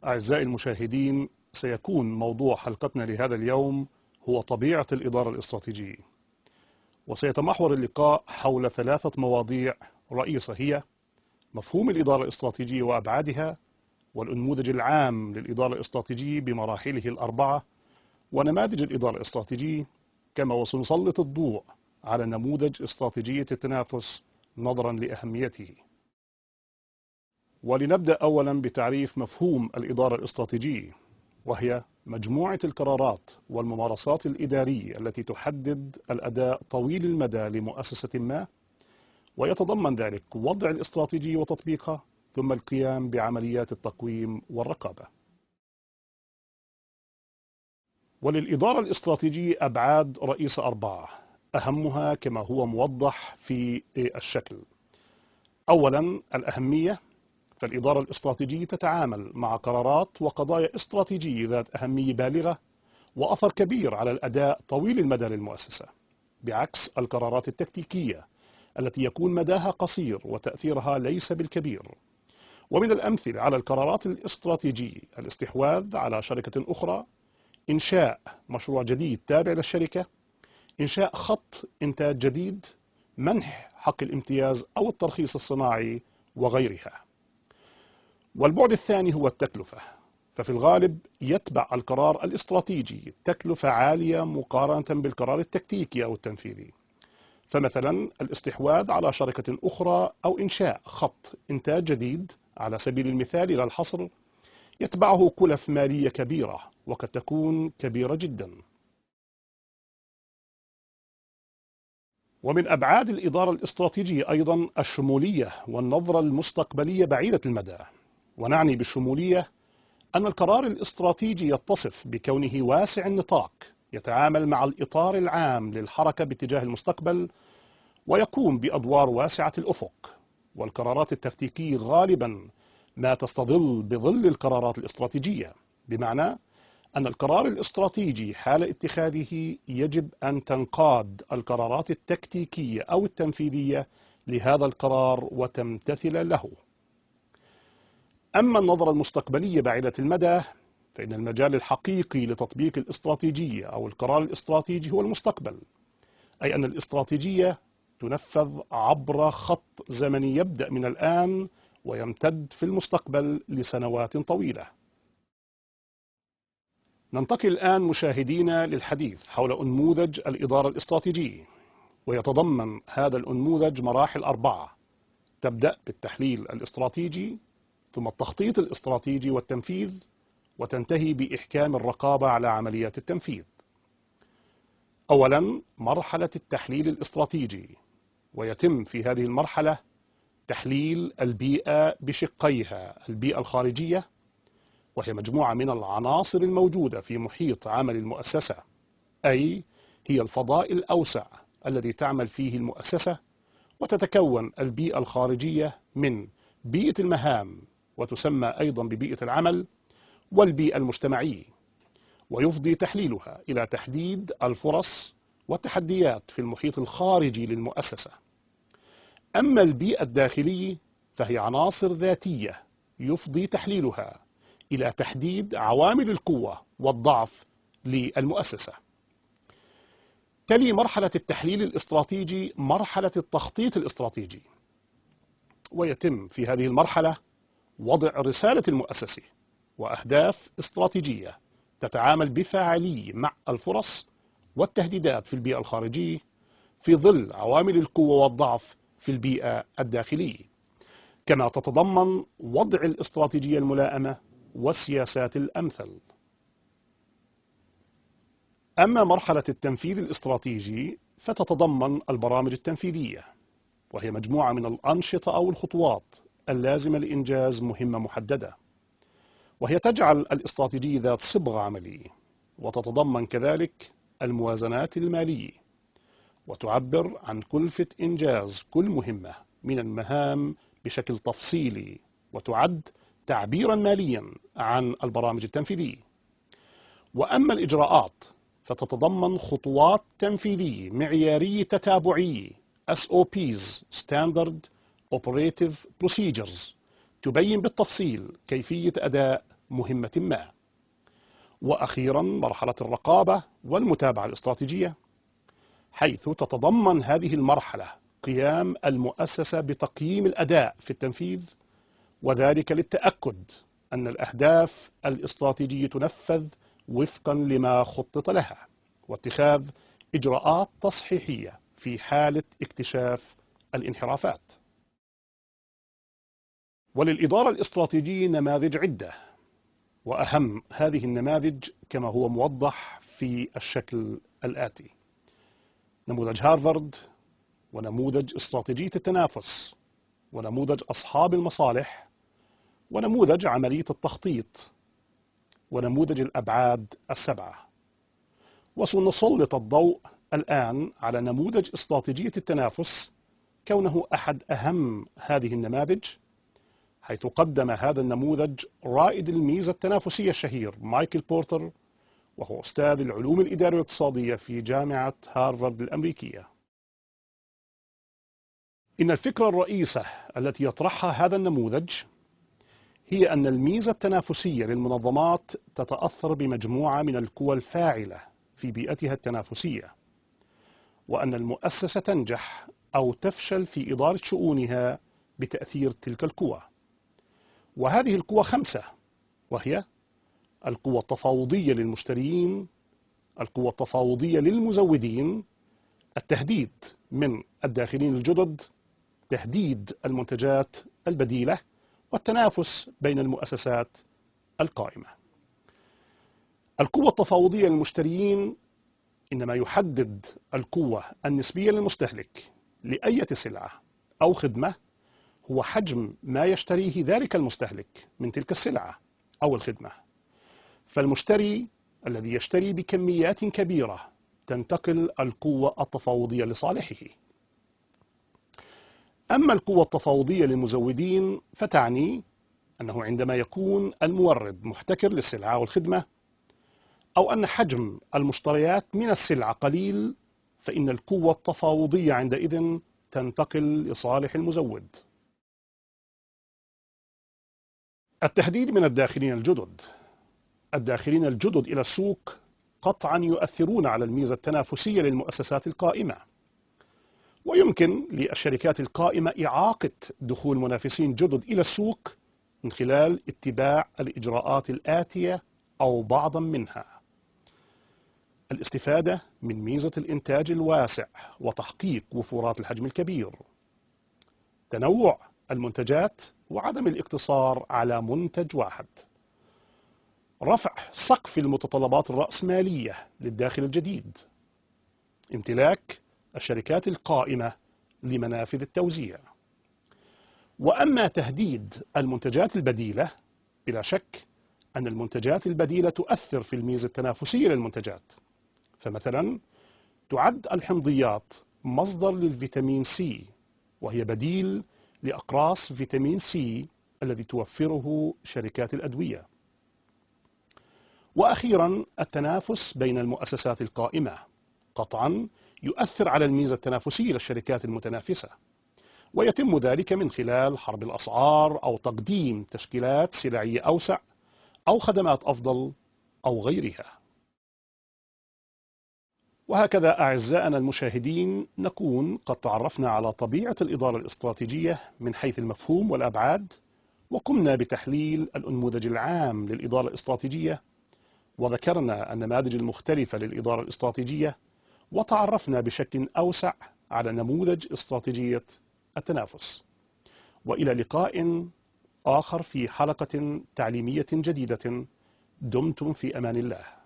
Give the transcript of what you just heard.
أعزائي المشاهدين، سيكون موضوع حلقتنا لهذا اليوم هو طبيعة الإدارة الاستراتيجية، وسيتمحور اللقاء حول 3 مواضيع رئيسة هي مفهوم الإدارة الاستراتيجية وأبعادها، والأنموذج العام للإدارة الاستراتيجية بمراحله ال4، ونماذج الإدارة الاستراتيجية، كما وسنسلط الضوء على نموذج استراتيجية التنافس نظرا لأهميته. ولنبدأ أولا بتعريف مفهوم الإدارة الاستراتيجية، وهي مجموعة القرارات والممارسات الإدارية التي تحدد الأداء طويل المدى لمؤسسة ما، ويتضمن ذلك وضع الاستراتيجية وتطبيقها، ثم القيام بعمليات التقويم والرقابة. وللإدارة الاستراتيجية أبعاد رئيسة 4، أهمها كما هو موضح في الشكل. أولا الأهمية، فالإدارة الاستراتيجية تتعامل مع قرارات وقضايا استراتيجية ذات أهمية بالغة وأثر كبير على الأداء طويل المدى للمؤسسة، بعكس القرارات التكتيكية التي يكون مداها قصير وتأثيرها ليس بالكبير. ومن الأمثلة على القرارات الاستراتيجية الاستحواذ على شركة أخرى، إنشاء مشروع جديد تابع للشركة، إنشاء خط إنتاج جديد، منح حق الامتياز أو الترخيص الصناعي وغيرها. والبعد الثاني هو التكلفة، ففي الغالب يتبع القرار الاستراتيجي تكلفة عالية مقارنة بالقرار التكتيكي أو التنفيذي. فمثلا الاستحواذ على شركة أخرى أو إنشاء خط إنتاج جديد على سبيل المثال إلى الحصر يتبعه كلف مالية كبيرة، وقد تكون كبيرة جدا. ومن أبعاد الإدارة الاستراتيجية أيضا الشمولية والنظرة المستقبلية بعيدة المدى. ونعني بالشمولية أن القرار الاستراتيجي يتصف بكونه واسع النطاق، يتعامل مع الإطار العام للحركة باتجاه المستقبل، ويقوم بأدوار واسعة الأفق. والقرارات التكتيكية غالبا ما تستظل بظل القرارات الاستراتيجية، بمعنى أن القرار الاستراتيجي حال اتخاذه يجب أن تنقاد القرارات التكتيكية أو التنفيذية لهذا القرار وتمتثل له. أما النظرة المستقبلية بعيدة المدى، فإن المجال الحقيقي لتطبيق الاستراتيجية أو القرار الاستراتيجي هو المستقبل، أي أن الاستراتيجية تنفذ عبر خط زمني يبدأ من الآن ويمتد في المستقبل لسنوات طويلة. ننتقل الآن مشاهدينا للحديث حول أنموذج الإدارة الاستراتيجية، ويتضمن هذا الأنموذج مراحل 4، تبدأ بالتحليل الاستراتيجي، ثم التخطيط الاستراتيجي والتنفيذ، وتنتهي بإحكام الرقابة على عمليات التنفيذ. أولا مرحلة التحليل الاستراتيجي، ويتم في هذه المرحلة تحليل البيئة بشقيها: البيئة الخارجية، وهي مجموعة من العناصر الموجودة في محيط عمل المؤسسة، أي هي الفضاء الأوسع الذي تعمل فيه المؤسسة. وتتكون البيئة الخارجية من بيئة المهام، وتسمى أيضا ببيئة العمل، والبيئة المجتمعية، ويفضي تحليلها إلى تحديد الفرص والتحديات في المحيط الخارجي للمؤسسة. أما البيئة الداخلية فهي عناصر ذاتية يفضي تحليلها إلى تحديد عوامل القوة والضعف للمؤسسة. تلي مرحلة التحليل الاستراتيجي مرحلة التخطيط الاستراتيجي، ويتم في هذه المرحلة وضع رسالة المؤسسة وأهداف استراتيجية تتعامل بفاعلية مع الفرص والتهديدات في البيئة الخارجية في ظل عوامل القوة والضعف في البيئة الداخلية، كما تتضمن وضع الاستراتيجية الملائمة والسياسات الأمثل. أما مرحلة التنفيذ الاستراتيجي فتتضمن البرامج التنفيذية، وهي مجموعة من الأنشطة أو الخطوات اللازمة لإنجاز مهمة محددة، وهي تجعل الاستراتيجية ذات صبغة عملية، وتتضمن كذلك الموازنات المالية، وتعبر عن كلفة إنجاز كل مهمة من المهام بشكل تفصيلي، وتعد تعبيرا ماليا عن البرامج التنفيذية. وأما الإجراءات فتتضمن خطوات تنفيذية معيارية تتابعية SOPs Standard Operative Procedures تبين بالتفصيل كيفية أداء مهمة ما. وأخيرا مرحلة الرقابة والمتابعة الاستراتيجية، حيث تتضمن هذه المرحلة قيام المؤسسة بتقييم الأداء في التنفيذ، وذلك للتأكد أن الأهداف الاستراتيجية تنفذ وفقا لما خطط لها، واتخاذ إجراءات تصحيحية في حالة اكتشاف الانحرافات. وللإدارة الاستراتيجية نماذج عدة، وأهم هذه النماذج كما هو موضح في الشكل الآتي: نموذج هارفارد، ونموذج استراتيجية التنافس، ونموذج أصحاب المصالح، ونموذج عملية التخطيط، ونموذج الأبعاد السبعة. وسنسلط الضوء الآن على نموذج استراتيجية التنافس، كونه أحد أهم هذه النماذج، حيث قدم هذا النموذج رائد الميزة التنافسية الشهير مايكل بورتر، وهو أستاذ العلوم الإدارية والاقتصادية في جامعة هارفارد الأمريكية. إن الفكرة الرئيسة التي يطرحها هذا النموذج هي أن الميزة التنافسية للمنظمات تتأثر بمجموعة من القوى الفاعلة في بيئتها التنافسية، وأن المؤسسة تنجح أو تفشل في إدارة شؤونها بتأثير تلك القوى. وهذه القوى 5، وهي القوى التفاوضية للمشترين، القوى التفاوضية للمزودين، التهديد من الداخلين الجدد، تهديد المنتجات البديلة، والتنافس بين المؤسسات القائمة. القوة التفاوضية للمشترين إنما يحدد القوة النسبية للمستهلك لأية سلعة أو خدمة هو حجم ما يشتريه ذلك المستهلك من تلك السلعة أو الخدمة. فالمشتري الذي يشتري بكميات كبيرة تنتقل القوة التفاوضية لصالحه. أما القوة التفاوضية للمزودين فتعني أنه عندما يكون المورد محتكر للسلعة والخدمة، أو أن حجم المشتريات من السلعة قليل، فإن القوة التفاوضية عندئذ تنتقل لصالح المزود. التهديد من الداخلين الجدد. الداخلين الجدد إلى السوق قطعا يؤثرون على الميزة التنافسية للمؤسسات القائمة، ويمكن للشركات القائمة إعاقة دخول منافسين جدد إلى السوق من خلال اتباع الإجراءات الآتية أو بعضا منها: الاستفادة من ميزة الإنتاج الواسع وتحقيق وفرات الحجم الكبير، تنوع المنتجات وعدم الاقتصار على منتج واحد، رفع سقف المتطلبات الرأسمالية للداخل الجديد، امتلاك الشركات القائمة لمنافذ التوزيع. وأما تهديد المنتجات البديلة، بلا شك أن المنتجات البديلة تؤثر في الميزة التنافسية للمنتجات. فمثلا تعد الحمضيات مصدر للفيتامين سي، وهي بديل لأقراص فيتامين سي الذي توفره شركات الأدوية. وأخيرا التنافس بين المؤسسات القائمة قطعا يؤثر على الميزة التنافسية للشركات المتنافسة، ويتم ذلك من خلال حرب الأسعار أو تقديم تشكيلات سلعية أوسع أو خدمات أفضل أو غيرها. وهكذا أعزائنا المشاهدين نكون قد تعرفنا على طبيعة الإدارة الاستراتيجية من حيث المفهوم والأبعاد، وقمنا بتحليل الأنموذج العام للإدارة الاستراتيجية، وذكرنا النماذج المختلفة للإدارة الاستراتيجية، وتعرفنا بشكل أوسع على نموذج استراتيجية التنافس. وإلى لقاء آخر في حلقة تعليمية جديدة. دمتم في أمان الله.